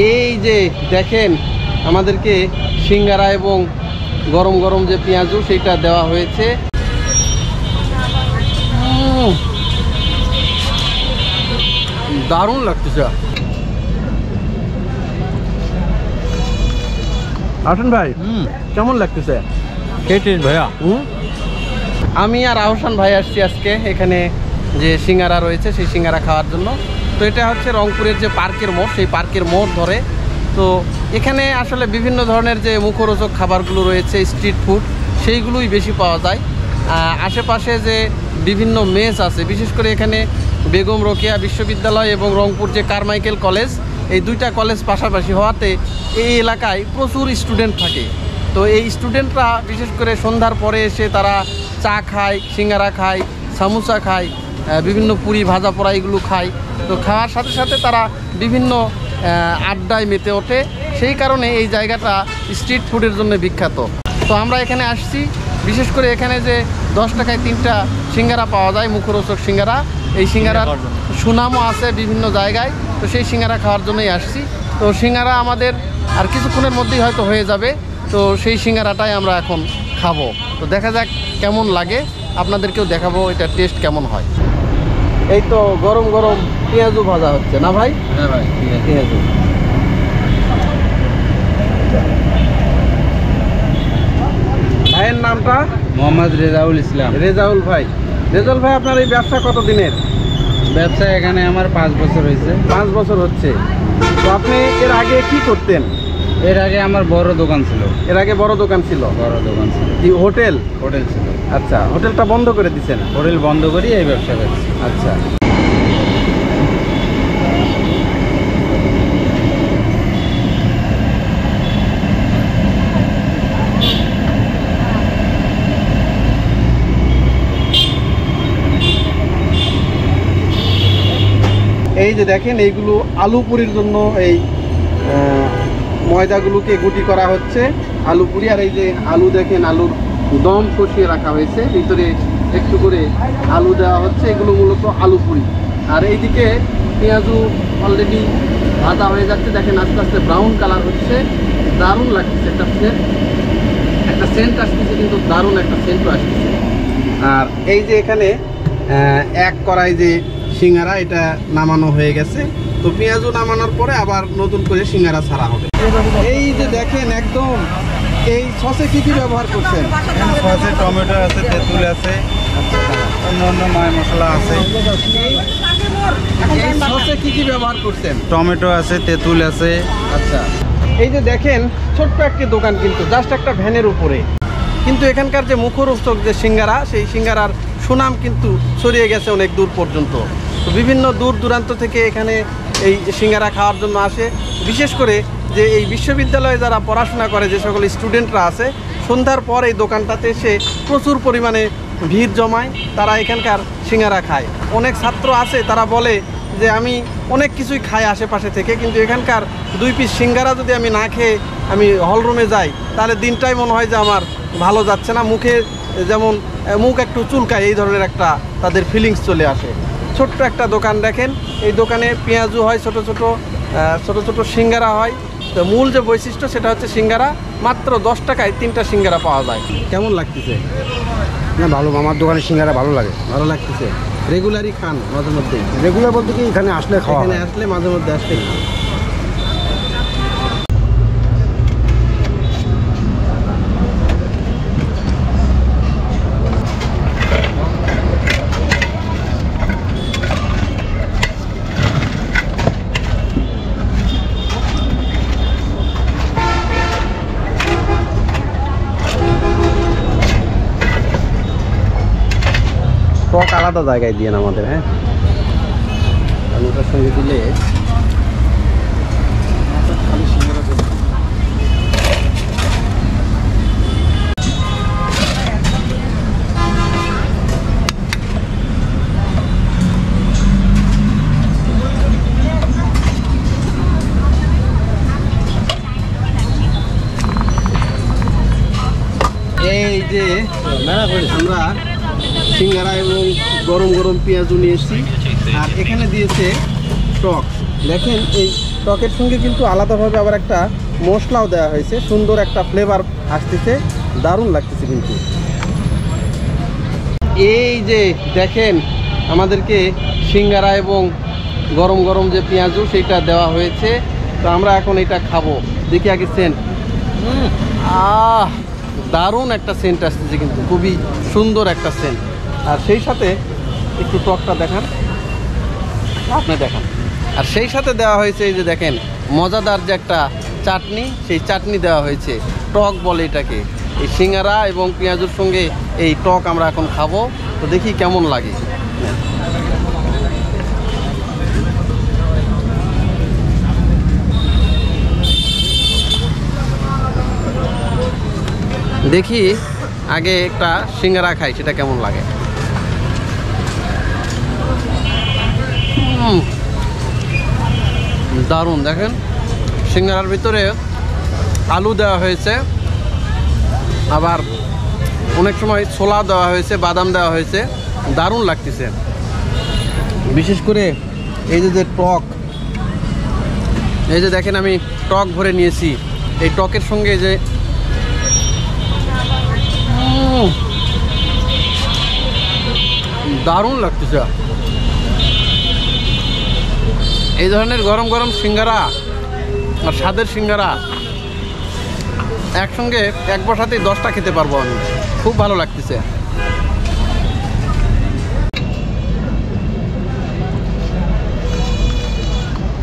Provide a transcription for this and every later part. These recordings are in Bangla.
এই যে দেখেন আমাদেরকে সিঙ্গারা এবং গরম গরম যে পেঁয়াজু সেটা দেওয়া হয়েছে। দারুণ লাগতেছে। আহসান ভাই কেমন লাগতেছে? ভাইয়া আমি আর আহসান ভাই আসছি আজকে এখানে যে সিঙ্গারা রয়েছে সেই সিঙ্গারা খাওয়ার জন্য। তো এটা হচ্ছে রংপুরের যে পার্কের মোড়, সেই পার্কের মোড় ধরে। তো এখানে আসলে বিভিন্ন ধরনের যে মুখরোচক খাবারগুলো রয়েছে স্ট্রিট ফুড সেইগুলোই বেশি পাওয়া যায়। আশেপাশে যে বিভিন্ন মেস আছে, বিশেষ করে এখানে বেগম রোকেয়া বিশ্ববিদ্যালয় এবং রংপুর যে কারমাইকেল কলেজ, এই দুইটা কলেজ পাশাপাশি হওয়াতে এই এলাকায় প্রচুর স্টুডেন্ট থাকে। তো এই স্টুডেন্টরা বিশেষ করে সন্ধ্যার পরে এসে তারা চা খায়, সিঙ্গারা খায়, সামোসা খায়, বিভিন্ন পুরি ভাজা পোড়া এগুলো খায়। তো খাওয়ার সাথে সাথে তারা বিভিন্ন আড্ডায় মেতে ওঠে। সেই কারণে এই জায়গাটা স্ট্রিট ফুডের জন্য বিখ্যাত। তো আমরা এখানে আসছি, বিশেষ করে এখানে যে 10 টাকায় 3টা সিঙ্গারা পাওয়া যায়, মুখরোচক সিঙ্গারা, এই সিঙ্গারার সুনামও আছে বিভিন্ন জায়গায়। তো সেই সিঙ্গারা খাওয়ার জন্যই আসছি। তো সিঙ্গারা আমাদের আর কিছুক্ষণের মধ্যেই হয়তো হয়ে যাবে। তো সেই সিঙ্গারাটাই আমরা এখন খাবো। তো দেখা যাক কেমন লাগে, আপনাদেরকেও দেখাবো এটা টেস্ট কেমন হয়। এই তো গরম গরম পেঁয়াজু ভাজা হচ্ছে না ভাই? হ্যাঁ ভাই, পেঁয়াজু। ভাইয়ের নামটা? মোহাম্মদ রেজাউল ইসলাম। রেজাউল ভাই। রেজাউল ভাই, আপনার এই ব্যবসা কত দিনের? ব্যবসা এখানে আমার 5 বছর হয়েছে। 5 বছর হচ্ছে। তো আপনি এর আগে কি করতেন? এর আগে আমার বড় দোকান ছিল। এর আগে বড় দোকান ছিল? বড় দোকান ছিল। কি হোটেল? হোটেল ছিল। আচ্ছা, হোটেলটা বন্ধ করে দিচ্ছেন? হোটেল বন্ধ করি এই ব্যবসা করছি। আচ্ছা। এই যে দেখেন এইগুলো আলু পুরির জন্য এই ময়দাগুলোকে গুটি করা হচ্ছে আলু পুরি। আর এই যে আলু দেখেন, আলুর দম কষিয়ে রাখা হয়েছে, ভিতরে একটু করে আলু দেওয়া হচ্ছে। এগুলো মূলত আলু পুরি। আর এইদিকে পেঁয়াজু অলরেডি ভাজা হয়ে যাচ্ছে, দেখেন আস্তে আস্তে ব্রাউন কালার হচ্ছে। দারুণ লাগতেছে, একটা সেন্ট আসতেছে, কিন্তু দারুণ একটা সেন্টও আসতেছে। আর এই যে এখানে এক কড়াই যে সিঙ্গারা এটা নামানো হয়ে গেছে। তো পেঁয়াজু নামানোর পরে আবার নতুন করে সিঙ্গারা ছাড়া হবে। এই যে দেখেন একদম এই সসে কি কি ব্যবহার করছেন? সসে টমেটো আছে, তেঁতুল আছে, অন্য অন্য মশলা আছে। এই সসে কি কি ব্যবহার করছেন? টমেটো আছে, তেঁতুল আছে। আচ্ছা, এই যে দেখেন ছোট্ট একটি দোকান, কিন্তু জাস্ট একটা ভ্যানের উপরে, কিন্তু এখানকার যে মুখরোচক যে সিঙ্গারা, সেই সিঙ্গারার সুনাম কিন্তু ছড়িয়ে গেছে অনেক দূর পর্যন্ত। তো বিভিন্ন দূর দূরান্ত থেকে এখানে এই সিঙ্গারা খাওয়ার জন্য আসে। বিশেষ করে যে এই বিশ্ববিদ্যালয়ে যারা পড়াশোনা করে, যে সকল স্টুডেন্টরা আছে, সন্ধ্যার পর এই দোকানটাতে এসে প্রচুর পরিমাণে ভিড় জমায়, তারা এখানকার সিঙ্গারা খায়। অনেক ছাত্র আছে তারা বলে যে আমি অনেক কিছুই খাই আশেপাশে থেকে, কিন্তু এখানকার 2 পিস সিঙ্গারা যদি আমি না খেয়ে আমি হলরুমে যাই, তাহলে দিনটাই মনে হয় যে আমার ভালো যাচ্ছে না, মুখে যেমন মুখ একটু চুলকায়, এই ধরনের একটা তাদের ফিলিংস চলে আসে। ছোট্ট একটা দোকান দেখেন, এই দোকানে পেঁয়াজু হয়, ছোট ছোট সিঙ্গারা হয়। তো মূল যে বৈশিষ্ট্য সেটা হচ্ছে সিঙ্গারা, মাত্র 10 টাকায় 3টা সিঙ্গারা পাওয়া যায়। কেমন লাগতেছে? না ভালো, আমার দোকানে সিঙ্গারা ভালো লাগে। ভালো লাগতেছে। রেগুলারই খান? মাঝে মধ্যেই? রেগুলার বলতে কি এখানে আসলে খাওয়া, এখানে আসলে মাঝে মধ্যে আসলে খান। টক আলাদা জায়গায় দিয়ে আমাদের, হ্যাঁ, আলুটার সঙ্গে দিলে এই যে আমরা সিঙ্গারা এবং গরম গরম পেঁয়াজু নিয়েছি, আর এখানে দিয়েছে টক। দেখেন এই টকের সঙ্গে কিন্তু আলাদাভাবে আবার একটা মশলাও দেওয়া হয়েছে, সুন্দর একটা ফ্লেভার আসতেছে, দারুণ লাগতেছে কিন্তু। এই যে দেখেন আমাদেরকে সিঙ্গারা এবং গরম গরম যে পেঁয়াজু সেইটা দেওয়া হয়েছে, তো আমরা এখন এটা খাবো। দেখি আগে সেন্ট। দারুণ একটা সেন্ট আসতেছে কিন্তু, খুবই সুন্দর একটা সেন্ট। আর সেই সাথে একটু টকটা দেখান, আপনি দেখান। আর সেই সাথে দেওয়া হয়েছে এই যে দেখেন মজাদার যে একটা চাটনি, সেই চাটনি দেওয়া হয়েছে, টক বলে এটাকে। এই সিঙ্গারা এবং পেঁয়াজুর সঙ্গে এই টক আমরা এখন খাবো, তো দেখি কেমন লাগে। দেখি আগে একটা সিঙ্গারা খাই, সেটা কেমন লাগে। দারুণ, দেখেন সিঙ্গারার ভিতরে আলু দেওয়া হয়েছে, আবার অনেক সময় ছোলা দেওয়া হয়েছে, বাদাম দেওয়া হয়েছে, দারুণ লাগতেছে। বিশেষ করে এই যে টক, এই যে দেখেন আমি টক ভরে নিয়েছি, এই টকের সঙ্গে যে দারুণ লাগতেছে। এই ধরনের গরম গরম সিঙ্গারা আর স্বাদের সিঙ্গারা একসঙ্গে এক বসাতেই 10টা খেতে পারবো আমি, খুব ভালো লাগতেছে।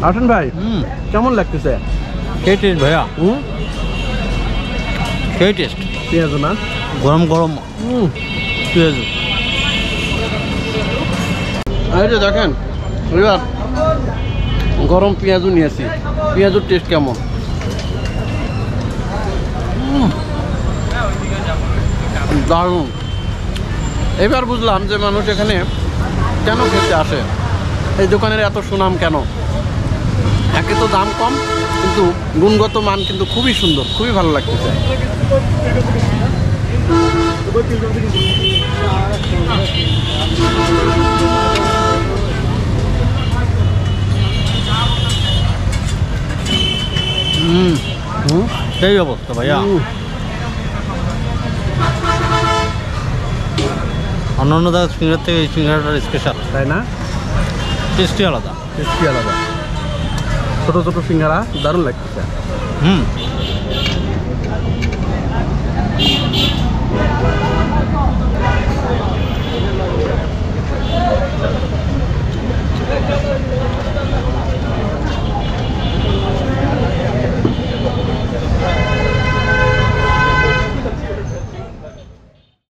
আসেন ভাই, কেমন লাগতেছে? সেই টেস্ট ভাইয়া, সেই টেস্ট। পেঁয়াজ না, গরম গরম পেঁয়াজ। এই যে দেখেন এবার গরম পেঁয়াজও নিয়েছি, পেঁয়াজের টেস্ট কেমন? দারুণ। এবার বুঝলাম যে মানুষ এখানে কেন খেতে আসে, এই দোকানের এত সুনাম কেন। একে তো দাম কম, কিন্তু গুণগত মান কিন্তু খুবই সুন্দর, খুবই ভালো লাগতেছে। সেই অবস্থা ভাইয়া, অন্যান্য জায়গার সিঙ্গার থেকে এই সিঙ্গারাটার স্পেশাল, তাই না? টেস্টি আলাদা, টেস্টি আলাদা। ছোটো ছোটো সিঙ্গারা দারুণ লাগতেছে।